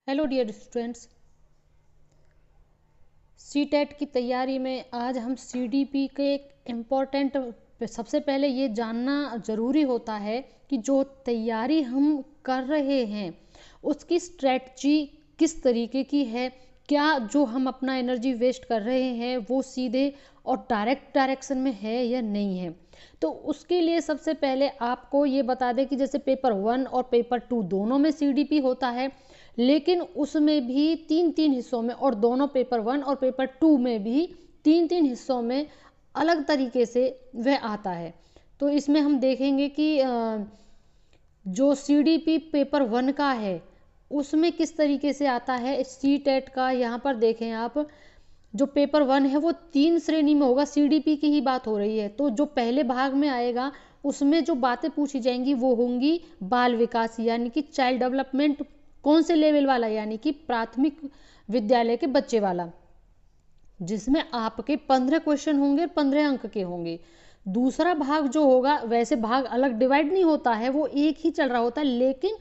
Hello dear students, CTET की तैयारी में आज हम सीडीपी के एक इम्पॉर्टेंट, सबसे पहले ये जानना ज़रूरी होता है कि जो तैयारी हम कर रहे हैं उसकी स्ट्रेटजी किस तरीके की है। क्या जो हम अपना एनर्जी वेस्ट कर रहे हैं वो सीधे और डायरेक्ट डायरेक्शन में है या नहीं है। तो उसके लिए सबसे पहले आपको ये बता दें कि जैसे पेपर 1 और पेपर 2 दोनों में सीडीपी होता है, लेकिन उसमें भी तीन तीन हिस्सों में, और दोनों पेपर 1 और पेपर 2 में भी तीन तीन हिस्सों में अलग तरीके से वह आता है। तो इसमें हम देखेंगे कि जो सीडीपी पेपर 1 का है उसमें किस तरीके से आता है। सीटेट का यहाँ पर देखें आप, जो पेपर 1 है वो 3 श्रेणी में होगा। सीडीपी की ही बात हो रही है, तो जो पहले भाग में आएगा उसमें जो बातें पूछी जाएंगी वो होंगी बाल विकास यानी कि चाइल्ड डेवलपमेंट। कौन से लेवल वाला, यानी कि प्राथमिक विद्यालय के बच्चे वाला, जिसमें आपके 15 क्वेश्चन होंगे, 15 अंक के होंगे। दूसरा भाग जो होगा, वैसे भाग अलग डिवाइड नहीं होता है, वो एक ही चल रहा होता है, लेकिन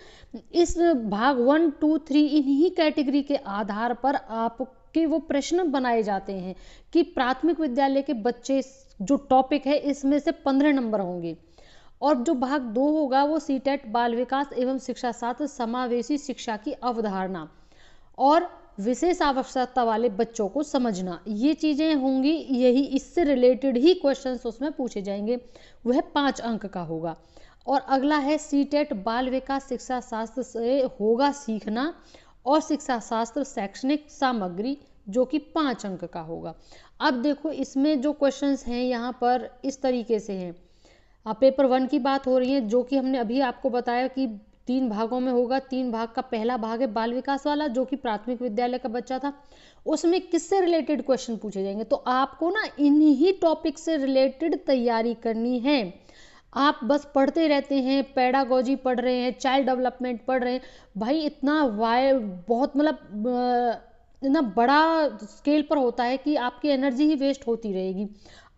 इस भाग 1, 2, 3 इन्हीं कैटेगरी के आधार पर आपके वो प्रश्न बनाए जाते हैं कि प्राथमिक विद्यालय के बच्चे जो टॉपिक है इसमें से 15 नंबर होंगे। और जो भाग 2 होगा वो सीटेट बाल विकास एवं शिक्षा शास्त्र समावेशी शिक्षा की अवधारणा और विशेष आवश्यकता वाले बच्चों को समझना, ये चीजें होंगी। यही इससे रिलेटेड ही क्वेश्चंस उसमें पूछे जाएंगे, वह 5 अंक का होगा। और अगला है सीटेट बाल विकास शिक्षा शास्त्र से होगा सीखना और शिक्षा शास्त्र शैक्षणिक सामग्री, जो कि 5 अंक का होगा। अब देखो इसमें जो क्वेश्चंस हैं यहाँ पर इस तरीके से हैं। पेपर 1 की बात हो रही है, जो कि हमने अभी आपको बताया कि 3 भागों में होगा। 3 भाग का पहला भाग है बाल विकास वाला, जो कि प्राथमिक विद्यालय का बच्चा था। उसमें किससे रिलेटेड क्वेश्चन पूछे जाएंगे, तो आपको ना इन्हीं टॉपिक से रिलेटेड तैयारी करनी है। आप बस पढ़ते रहते हैं, पेडागोजी पढ़ रहे हैं, चाइल्ड डेवलपमेंट पढ़ रहे हैं, भाई इतना बहुत मतलब इतना बड़ा स्केल पर होता है कि आपकी एनर्जी ही वेस्ट होती रहेगी।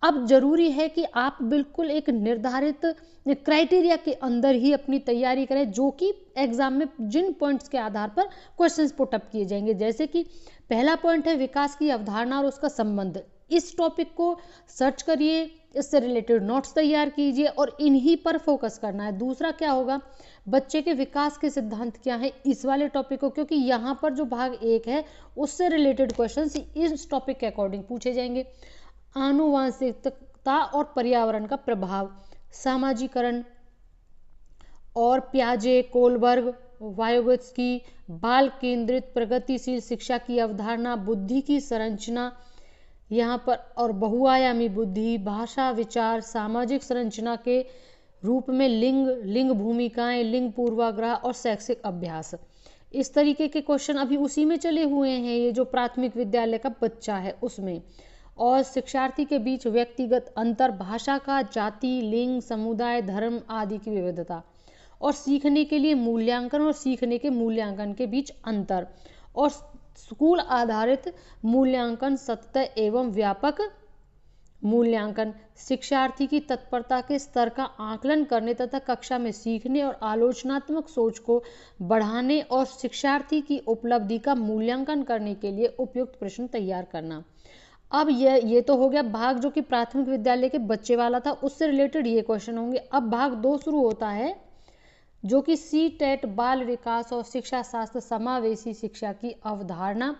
अब जरूरी है कि आप बिल्कुल एक निर्धारित क्राइटेरिया के अंदर ही अपनी तैयारी करें, जो कि एग्जाम में जिन पॉइंट्स के आधार पर क्वेश्चंस पुट अप किए जाएंगे। जैसे कि पहला पॉइंट है विकास की अवधारणा और उसका संबंध। इस टॉपिक को सर्च करिए, इससे रिलेटेड नोट्स तैयार कीजिए और इन्हीं पर फोकस करना है। दूसरा क्या होगा, बच्चे के विकास के सिद्धांत क्या है, इस वाले टॉपिक को, क्योंकि यहाँ पर जो भाग 1 है उससे रिलेटेड क्वेश्चंस इस टॉपिक के अकॉर्डिंग पूछे जाएंगे। आनुवंशिकता और पर्यावरण का प्रभाव, सामाजिकरण और प्याजे, कोलबर्ग, वायोगत्स्की, बाल केंद्रित प्रगतिशील शिक्षा की अवधारणा, बुद्धि की संरचना यहाँ पर, और बहुआयामी बुद्धि, भाषा, विचार, सामाजिक संरचना के रूप में लिंग, लिंग भूमिकाएं, लिंग पूर्वाग्रह और शैक्षिक अभ्यास। इस तरीके के क्वेश्चन अभी उसी में चले हुए हैं, ये जो प्राथमिक विद्यालय का बच्चा है उसमें। और शिक्षार्थी के बीच व्यक्तिगत अंतर, भाषा का, जाति, लिंग, समुदाय, धर्म आदि की विविधता, और सीखने के लिए मूल्यांकन और सीखने के मूल्यांकन के बीच अंतर, और स्कूल आधारित मूल्यांकन, सतत एवं व्यापक मूल्यांकन, शिक्षार्थी की तत्परता के स्तर का आकलन करने तथा कक्षा में सीखने और आलोचनात्मक सोच को बढ़ाने और शिक्षार्थी की उपलब्धि का मूल्यांकन करने के लिए उपयुक्त प्रश्न तैयार करना। अब ये तो हो गया भाग जो कि प्राथमिक विद्यालय के बच्चे वाला था, उससे रिलेटेड ये क्वेश्चन होंगे। अब भाग 2 शुरू होता है, जो कि सीटेट बाल विकास और शिक्षा शास्त्र समावेशी शिक्षा की अवधारणा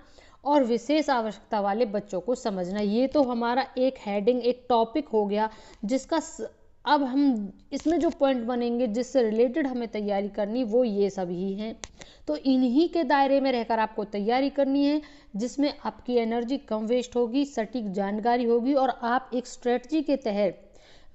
और विशेष आवश्यकता वाले बच्चों को समझना। ये तो हमारा एक हेडिंग, एक टॉपिक हो गया, जिसका अब हम इसमें जो पॉइंट बनेंगे जिससे रिलेटेड हमें तैयारी करनी, वो ये सब ही हैं। तो इन्हीं के दायरे में रहकर आपको तैयारी करनी है, जिसमें आपकी एनर्जी कम वेस्ट होगी, सटीक जानकारी होगी, और आप एक स्ट्रेटजी के तहत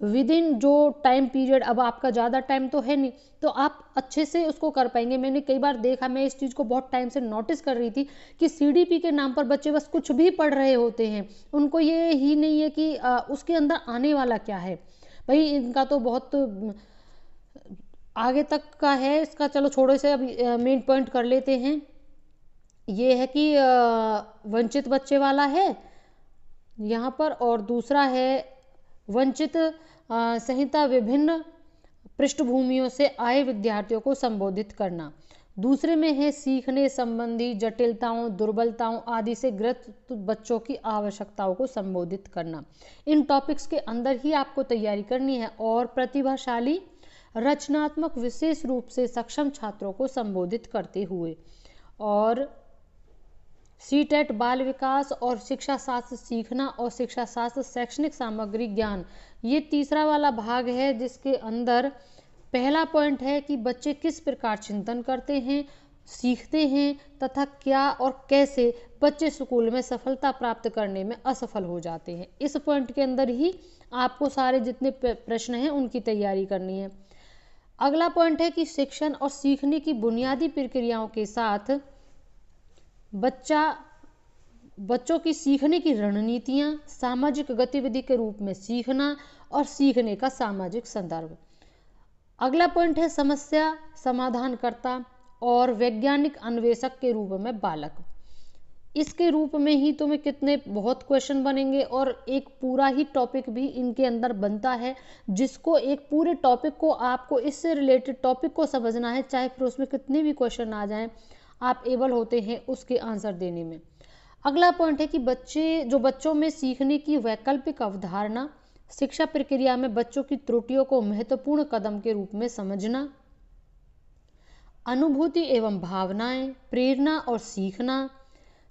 विद इन जो टाइम पीरियड, अब आपका ज़्यादा टाइम तो है नहीं, तो आप अच्छे से उसको कर पाएंगे। मैंने कई बार देखा, मैं इस चीज़ को बहुत टाइम से नोटिस कर रही थी कि सीडीपी के नाम पर बच्चे बस कुछ भी पढ़ रहे होते हैं, उनको ये ही नहीं है कि उसके अंदर आने वाला क्या है। भाई इनका तो बहुत आगे तक का है, इसका चलो छोड़ो, से अब मेन पॉइंट कर लेते हैं। ये है कि वंचित बच्चे वाला है यहाँ पर, और दूसरा है वंचित संहिता विभिन्न पृष्ठभूमियों से आए विद्यार्थियों को संबोधित करना। दूसरे में है सीखने संबंधी जटिलताओं, दुर्बलताओं आदि से ग्रस्त बच्चों की आवश्यकताओं को संबोधित करना। इन टॉपिक्स के अंदर ही आपको तैयारी करनी है और प्रतिभाशाली, रचनात्मक, विशेष रूप से सक्षम छात्रों को संबोधित करते हुए। और सीटेट बाल विकास और शिक्षा शास्त्र सीखना और शिक्षा शास्त्र शैक्षणिक सामग्री ज्ञान, ये तीसरा वाला भाग है जिसके अंदर पहला पॉइंट है कि बच्चे किस प्रकार चिंतन करते हैं, सीखते हैं तथा क्या और कैसे बच्चे स्कूल में सफलता प्राप्त करने में असफल हो जाते हैं। इस पॉइंट के अंदर ही आपको सारे जितने प्रश्न हैं उनकी तैयारी करनी है। अगला पॉइंट है कि शिक्षण और सीखने की बुनियादी प्रक्रियाओं के साथ बच्चों की सीखने की रणनीतियां, सामाजिक गतिविधि के रूप में सीखना और सीखने का सामाजिक संदर्भ। अगला पॉइंट है समस्या समाधानकर्ता और वैज्ञानिक अन्वेषक के रूप में बालक। इसके रूप में ही तुम्हें कितने बहुत क्वेश्चन बनेंगे और एक पूरा ही टॉपिक भी इनके अंदर बनता है, जिसको एक पूरे टॉपिक को आपको इससे रिलेटेड टॉपिक को समझना है, चाहे फिर उसमें कितने भी क्वेश्चन आ जाएं, आप एबल होते हैं उसके आंसर देने में। अगला पॉइंट है कि बच्चों में सीखने की वैकल्पिक अवधारणा, शिक्षा प्रक्रिया में बच्चों की त्रुटियों को महत्वपूर्ण कदम के रूप में समझना, अनुभूति एवं भावनाएं, प्रेरणा और सीखना,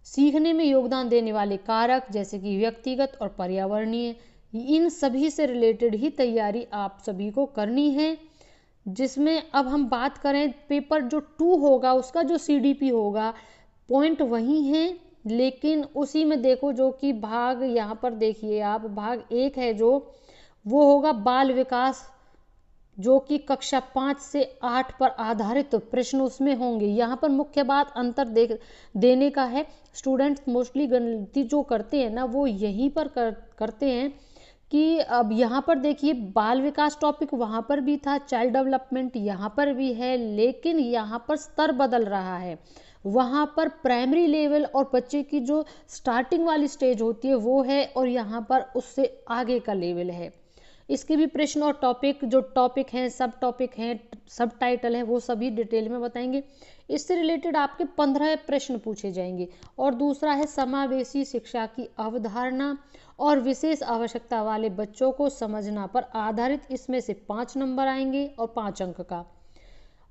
सीखने में योगदान देने वाले कारक जैसे कि व्यक्तिगत और पर्यावरणीय, इन सभी से रिलेटेड ही तैयारी आप सभी को करनी है। जिसमें अब हम बात करें पेपर जो 2 होगा उसका जो CDP होगा, पॉइंट वही है, लेकिन उसी में देखो जो कि भाग यहाँ पर देखिए आप, भाग 1 है जो वो होगा बाल विकास, जो कि कक्षा 5 से 8 पर आधारित प्रश्न उसमें होंगे। यहाँ पर मुख्य बात अंतर देने का है। स्टूडेंट्स मोस्टली गलती जो करते हैं ना वो यहीं पर करते हैं कि अब यहाँ पर देखिए बाल विकास टॉपिक वहाँ पर भी था, चाइल्ड डेवलपमेंट यहाँ पर भी है, लेकिन यहाँ पर स्तर बदल रहा है। वहाँ पर प्राइमरी लेवल और बच्चे की जो स्टार्टिंग वाली स्टेज होती है वो है, और यहाँ पर उससे आगे का लेवल है। इसके भी प्रश्न और जो टॉपिक हैं, सब टॉपिक हैं, सब टाइटल हैं, वो सभी डिटेल में बताएंगे। इससे रिलेटेड आपके 15 प्रश्न पूछे जाएंगे। और दूसरा है समावेशी शिक्षा की अवधारणा और विशेष आवश्यकता वाले बच्चों को समझना पर आधारित, इसमें से 5 नंबर आएंगे और 5 अंक का।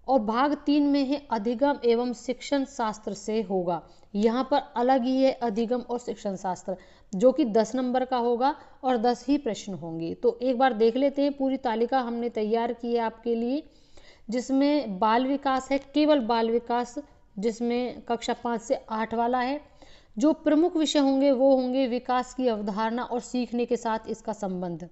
और भाग 3 में है अधिगम एवं शिक्षण शास्त्र से होगा। यहाँ पर अलग ही है अधिगम और शिक्षण शास्त्र, जो कि 10 नंबर का होगा और 10 ही प्रश्न होंगे। तो एक बार देख लेते हैं, पूरी तालिका हमने तैयार की है आपके लिए, जिसमें बाल विकास है, केवल बाल विकास, जिसमें कक्षा 5 से 8 वाला है। जो प्रमुख विषय होंगे वो होंगे विकास की अवधारणा और सीखने के साथ इसका संबंध।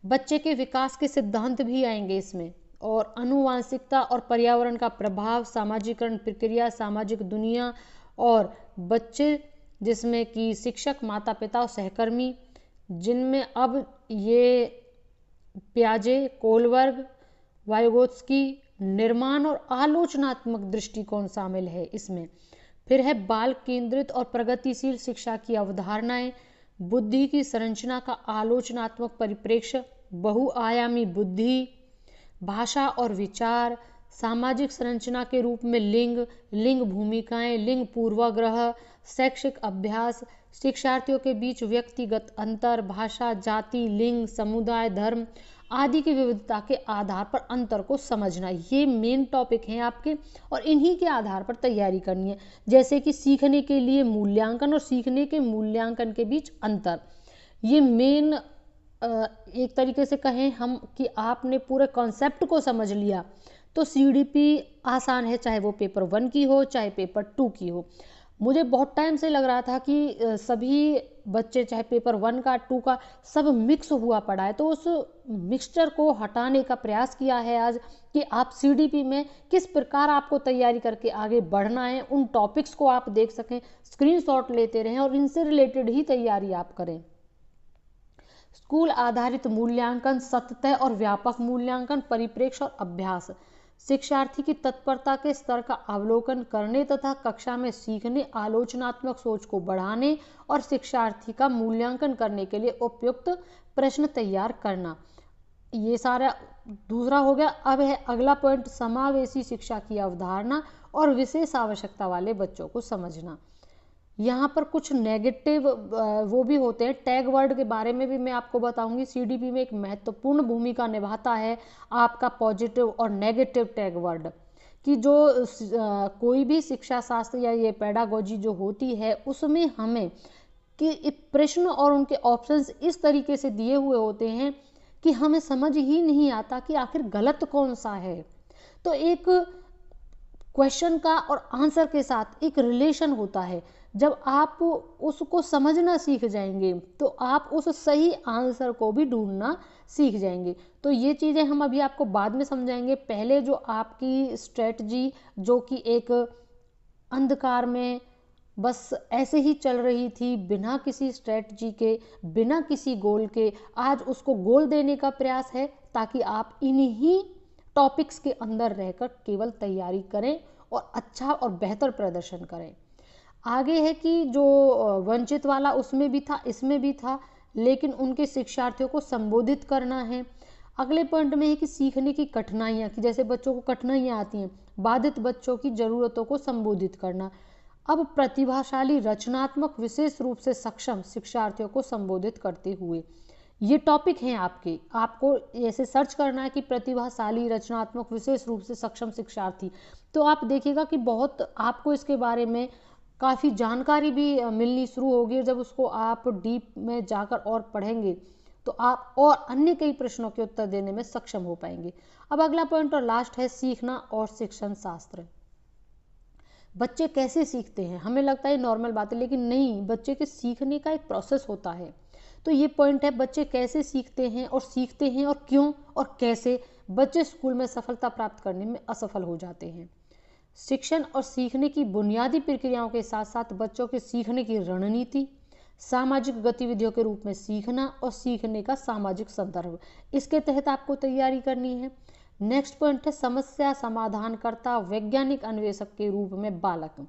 बच्चे के विकास के सिद्धांत भी आएंगे इसमें, और आनुवांशिकता और पर्यावरण का प्रभाव, सामाजिकरण प्रक्रिया, सामाजिक दुनिया और बच्चे, जिसमें कि शिक्षक, माता पिता और सहकर्मी, जिनमें अब ये प्याजे, कोलबर्ग, वाइगोत्स्की, निर्माण और आलोचनात्मक दृष्टिकोण शामिल है इसमें। फिर है बाल केंद्रित और प्रगतिशील शिक्षा की अवधारणाएं, बुद्धि की संरचना का आलोचनात्मक परिप्रेक्ष्य, बहुआयामी बुद्धि, भाषा और विचार, सामाजिक संरचना के रूप में लिंग भूमिकाएं, लिंग पूर्वाग्रह, शैक्षिक अभ्यास, शिक्षार्थियों के बीच व्यक्तिगत अंतर, भाषा, जाति, लिंग, समुदाय, धर्म आदि की विविधता के आधार पर अंतर को समझना। ये मेन टॉपिक हैं आपके, और इन्हीं के आधार पर तैयारी करनी है। जैसे कि सीखने के लिए मूल्यांकन और सीखने के मूल्यांकन के बीच अंतर, ये मेन एक तरीके से कहें हम कि आपने पूरे कॉन्सेप्ट को समझ लिया तो CDP आसान है, चाहे वो पेपर 1 की हो चाहे पेपर 2 की हो। मुझे बहुत टाइम से लग रहा था कि सभी बच्चे चाहे पेपर 1 का 2 का सब मिक्स हुआ पड़ा है, तो उस मिक्सचर को हटाने का प्रयास किया है आज कि आप CDP में किस प्रकार आपको तैयारी करके आगे बढ़ना है, उन टॉपिक्स को आप देख सकें, स्क्रीनशॉट लेते रहें और इनसे रिलेटेड ही तैयारी आप करें। स्कूल आधारित मूल्यांकन, सतत और व्यापक मूल्यांकन, परिप्रेक्ष्य और अभ्यास, शिक्षार्थी की तत्परता के स्तर का अवलोकन करने तथा कक्षा में सीखने, आलोचनात्मक सोच को बढ़ाने और शिक्षार्थी का मूल्यांकन करने के लिए उपयुक्त प्रश्न तैयार करना। ये सारा दूसरा हो गया। अब है अगला पॉइंट, समावेशी शिक्षा की अवधारणा और विशेष आवश्यकता वाले बच्चों को समझना। यहाँ पर कुछ नेगेटिव वो भी होते हैं, टैग वर्ड के बारे में भी मैं आपको बताऊंगी। सीडीपी में एक महत्वपूर्ण भूमिका निभाता है आपका पॉजिटिव और नेगेटिव टैग वर्ड, कि जो कोई भी शिक्षा शास्त्र या ये पेडागोजी जो होती है उसमें हमें कि प्रश्न और उनके ऑप्शंस इस तरीके से दिए हुए होते हैं कि हमें समझ ही नहीं आता कि आखिर गलत कौन सा है। तो एक क्वेश्चन का और आंसर के साथ एक रिलेशन होता है। जब आप उसको समझना सीख जाएंगे तो आप उस सही आंसर को भी ढूंढना सीख जाएंगे। तो ये चीज़ें हम अभी आपको बाद में समझाएंगे। पहले जो आपकी स्ट्रेटजी जो कि एक अंधकार में बस ऐसे ही चल रही थी बिना किसी स्ट्रेटजी के, बिना किसी गोल के, आज उसको गोल देने का प्रयास है ताकि आप इन्हीं टॉपिक्स के अंदर रहकर केवल तैयारी करें और अच्छा और बेहतर प्रदर्शन करें। आगे है कि जो वंचित वाला उसमें भी था, इसमें भी था, लेकिन उनके शिक्षार्थियों को संबोधित करना है। अगले पॉइंट में है कि सीखने की कठिनाइयाँ, कि जैसे बच्चों को कठिनाइयाँ आती हैं, बाधित बच्चों की ज़रूरतों को संबोधित करना। अब प्रतिभाशाली, रचनात्मक, विशेष रूप से सक्षम शिक्षार्थियों को संबोधित करते हुए, ये टॉपिक हैं आपके, आपको ऐसे सर्च करना है कि प्रतिभाशाली, रचनात्मक, विशेष रूप से सक्षम शिक्षार्थी। तो आप देखिएगा कि बहुत आपको इसके बारे में काफ़ी जानकारी भी मिलनी शुरू होगी। जब उसको आप डीप में जाकर और पढ़ेंगे तो आप और अन्य कई प्रश्नों के उत्तर देने में सक्षम हो पाएंगे। अब अगला पॉइंट और लास्ट है सीखना और शिक्षण शास्त्र। बच्चे कैसे सीखते हैं? हमें लगता है नॉर्मल बात है, लेकिन नहीं, बच्चे के सीखने का एक प्रोसेस होता है। तो ये पॉइंट है, बच्चे कैसे सीखते हैं और क्यों और कैसे बच्चे स्कूल में सफलता प्राप्त करने में असफल हो जाते हैं। शिक्षण और सीखने की बुनियादी प्रक्रियाओं के साथ साथ बच्चों के सीखने की रणनीति, सामाजिक गतिविधियों के रूप में सीखना और सीखने का सामाजिक संदर्भ, इसके तहत आपको तैयारी करनी है। नेक्स्ट पॉइंट है समस्या समाधानकर्ता, वैज्ञानिक अन्वेषक के रूप में बालक,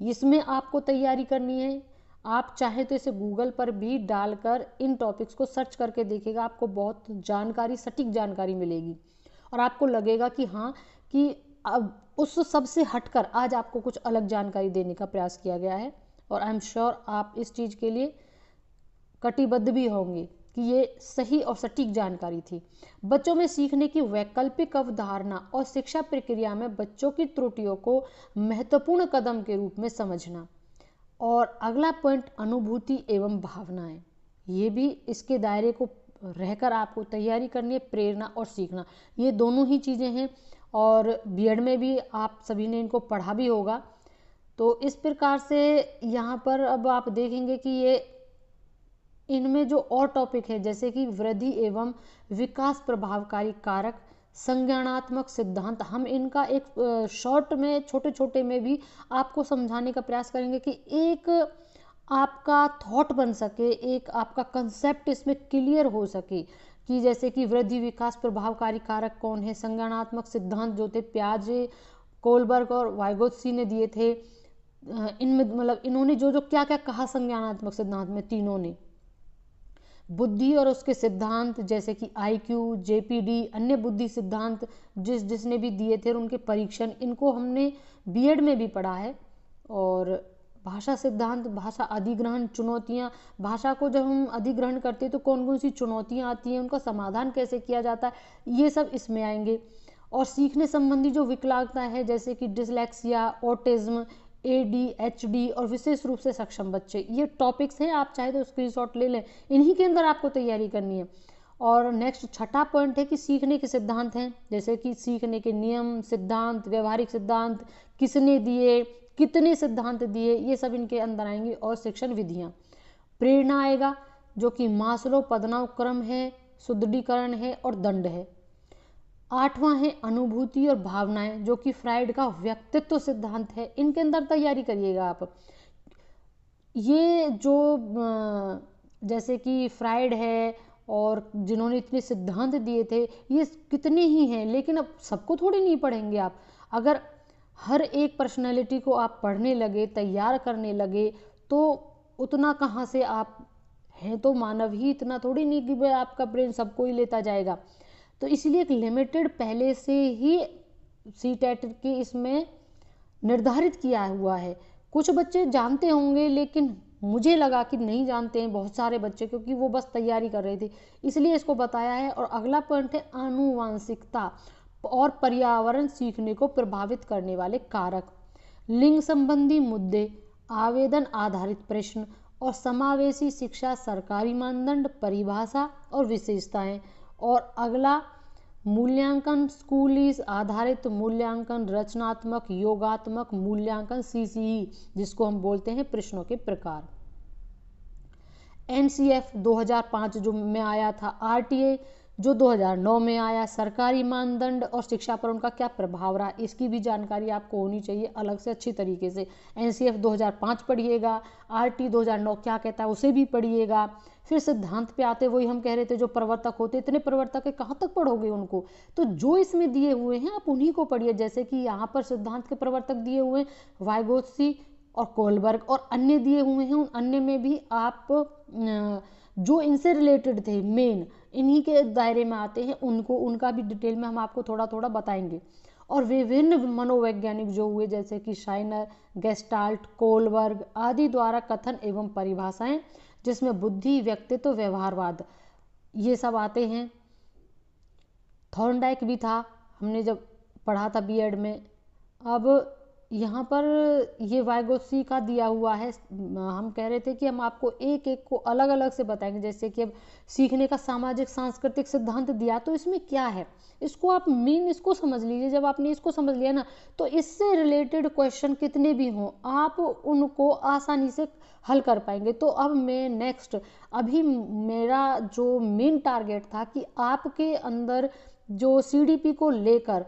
इसमें आपको तैयारी करनी है। आप चाहे तो इसे गूगल पर भी डालकर इन टॉपिक्स को सर्च करके देखिएगा, आपको बहुत जानकारी, सटीक जानकारी मिलेगी और आपको लगेगा कि हाँ, कि अब उस सबसे हटकर आज आपको कुछ अलग जानकारी देने का प्रयास किया गया है। और आई एम श्योर आप इस चीज़ के लिए कटिबद्ध भी होंगे कि ये सही और सटीक जानकारी थी। बच्चों में सीखने की वैकल्पिक अवधारणा और शिक्षा प्रक्रिया में बच्चों की त्रुटियों को महत्वपूर्ण कदम के रूप में समझना। और अगला पॉइंट अनुभूति एवं भावनाएं, ये भी इसके दायरे को रहकर आपको तैयारी करनी है। प्रेरणा और सीखना, ये दोनों ही चीज़ें हैं और बीएड में भी आप सभी ने इनको पढ़ा भी होगा। तो इस प्रकार से यहाँ पर अब आप देखेंगे कि ये इनमें जो और टॉपिक है जैसे कि वृद्धि एवं विकास प्रभावकारी कारक, संज्ञानात्मक सिद्धांत, हम इनका एक शॉर्ट में, छोटे छोटे में भी आपको समझाने का प्रयास करेंगे कि एक आपका थॉट बन सके, एक आपका कंसेप्ट इसमें क्लियर हो सके कि जैसे कि वृद्धि विकास प्रभावकारी कारक कौन है, संज्ञानात्मक सिद्धांत जो थे पियाजे, कोलबर्ग और वाइगोत्स्की ने दिए थे। इनमें मतलब इन्होंने जो जो क्या क्या कहा संज्ञानात्मक सिद्धांत में, तीनों ने बुद्धि और उसके सिद्धांत जैसे कि आईक्यू, जेपीडी, अन्य बुद्धि सिद्धांत जिसने भी दिए थे और उनके परीक्षण, इनको हमने बीएड में भी पढ़ा है। और भाषा सिद्धांत, भाषा अधिग्रहण, चुनौतियाँ, भाषा को जब हम अधिग्रहण करते हैं तो कौन कौन सी चुनौतियाँ आती हैं, उनका समाधान कैसे किया जाता है, ये सब इसमें आएंगे। और सीखने संबंधी जो विकलांगता है जैसे कि डिसलेक्सिया, ऑटिज्म, ADHD और विशेष रूप से सक्षम बच्चे, ये टॉपिक्स हैं, आप चाहे तो स्क्रीनशॉट ले लें, इन्हीं के अंदर आपको तैयारी करनी है। और नेक्स्ट छठा पॉइंट है कि सीखने के सिद्धांत हैं जैसे कि सीखने के नियम, सिद्धांत, व्यवहारिक सिद्धांत, किसने दिए, कितने सिद्धांत दिए, ये सब इनके अंदर आएंगे। और शिक्षण विधियाँ, प्रेरणा आएगा जो कि मास्लो पदनाव क्रम है, सुदृढ़ीकरण है और दंड है। आठवां है अनुभूति और भावनाएं जो कि फ्राइड का व्यक्तित्व सिद्धांत है, इनके अंदर तैयारी करिएगा आप। ये जो जैसे कि फ्राइड है और जिन्होंने इतने सिद्धांत दिए थे, ये कितने ही हैं, लेकिन अब सबको थोड़ी नहीं पढ़ेंगे आप। अगर हर एक पर्सनैलिटी को आप पढ़ने लगे, तैयार करने लगे, तो उतना कहाँ से आप हैं, तो मानव ही, इतना थोड़ी नहीं कि आपका ब्रेन सबको ही लेता जाएगा। तो इसलिए एक लिमिटेड पहले से ही सीटेट की इसमें निर्धारित किया हुआ है। कुछ बच्चे जानते होंगे लेकिन मुझे लगा कि नहीं जानते हैं बहुत सारे बच्चे, क्योंकि वो बस तैयारी कर रहे थे, इसलिए इसको बताया है। और अगला पॉइंट है आनुवांशिकता और पर्यावरण सीखने को प्रभावित करने वाले कारक, लिंग संबंधी मुद्दे, आवेदन आधारित प्रश्न और समावेशी शिक्षा, सरकारी मानदंड, परिभाषा और विशेषताएं। और अगला मूल्यांकन, स्कूली आधारित मूल्यांकन, रचनात्मक योगात्मक मूल्यांकन CCE, जिसको हम बोलते हैं प्रश्नों के प्रकार। NCF 2005 जो में आया था, RTA जो 2009 में आया, सरकारी मानदंड और शिक्षा पर उनका क्या प्रभाव रहा, इसकी भी जानकारी आपको होनी चाहिए अलग से अच्छी तरीके से। NCF 2005 पढ़िएगा, RT 2009 क्या कहता है उसे भी पढ़िएगा। फिर सिद्धांत पे आते, वही हम कह रहे थे जो प्रवर्तक होते, इतने प्रवर्तक है कहाँ तक पढ़ोगे उनको, तो जो इसमें दिए हुए हैं आप उन्हीं को पढ़िए। जैसे कि यहाँ पर सिद्धांत के प्रवर्तक दिए हुए हैं वाइगोत्स्की और कोलबर्ग, और अन्य दिए हुए हैं, उन अन्य में भी आप जो इनसे रिलेटेड थे मेन इन्हीं के दायरे में आते हैं, उनको उनका भी डिटेल में हम आपको थोड़ा थोड़ा बताएंगे। और विभिन्न मनोवैज्ञानिक जो हुए जैसे कि शाइनर, गेस्टाल्ट, कोलबर्ग आदि द्वारा कथन एवं परिभाषाएं, जिसमें बुद्धि, व्यक्तित्व, व्यवहारवाद ये सब आते हैं। थॉर्नडाइक भी था, हमने जब पढ़ा था बीएड में। अब यहाँ पर ये वाइगोत्स्की का दिया हुआ है, हम कह रहे थे कि हम आपको एक एक को अलग अलग से बताएंगे। जैसे कि अब सीखने का सामाजिक सांस्कृतिक सिद्धांत दिया, तो इसमें क्या है इसको आप मेन इसको समझ लीजिए। जब आपने इसको समझ लिया ना, तो इससे रिलेटेड क्वेश्चन कितने भी हों आप उनको आसानी से हल कर पाएंगे। तो अब मैं नेक्स्ट, अभी मेरा जो मेन टारगेट था कि आपके अंदर जो CDP को लेकर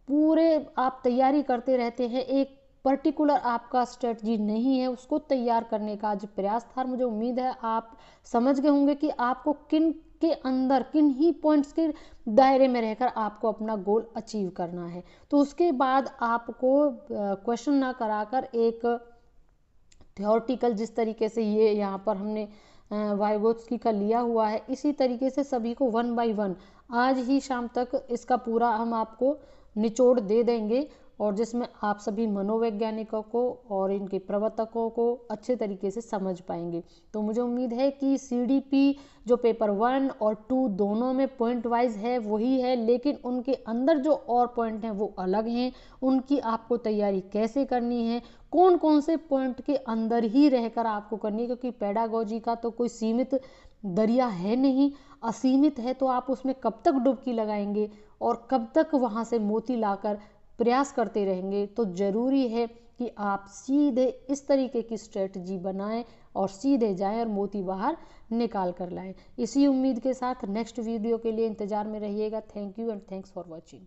पूरे आप तैयारी करते रहते हैं, एक पर्टिकुलर आपका स्ट्रेटजी नहीं है, उसको तैयार करने का आज प्रयास था। मुझे उम्मीद है आप समझ गए होंगे कि आपको किन के अंदर किन ही पॉइंट्स के दायरे में रहकर आपको अपना गोल अचीव करना है। तो उसके बाद आपको क्वेश्चन ना कराकर एक थ्योरेटिकल, जिस तरीके से ये यहाँ पर हमने वाइगोत्स्की का लिया हुआ है, इसी तरीके से सभी को 1 by 1 आज ही शाम तक इसका पूरा हम आपको निचोड़ दे देंगे, और जिसमें आप सभी मनोवैज्ञानिकों को और इनके प्रवर्तकों को अच्छे तरीके से समझ पाएंगे। तो मुझे उम्मीद है कि CDP जो पेपर 1 और 2 दोनों में पॉइंट वाइज है वही है, लेकिन उनके अंदर जो और पॉइंट हैं वो अलग हैं। उनकी आपको तैयारी कैसे करनी है, कौन कौन से पॉइंट के अंदर ही रहकर आपको करनी है, क्योंकि पेडागोजी का तो कोई सीमित दरिया है नहीं, असीमित है। तो आप उसमें कब तक डुबकी लगाएंगे और कब तक वहाँ से मोती लाकर प्रयास करते रहेंगे। तो जरूरी है कि आप सीधे इस तरीके की स्ट्रेटजी बनाएं और सीधे जाएं और मोती बाहर निकाल कर लाएं। इसी उम्मीद के साथ नेक्स्ट वीडियो के लिए इंतजार में रहिएगा। Thank you and thanks for watching.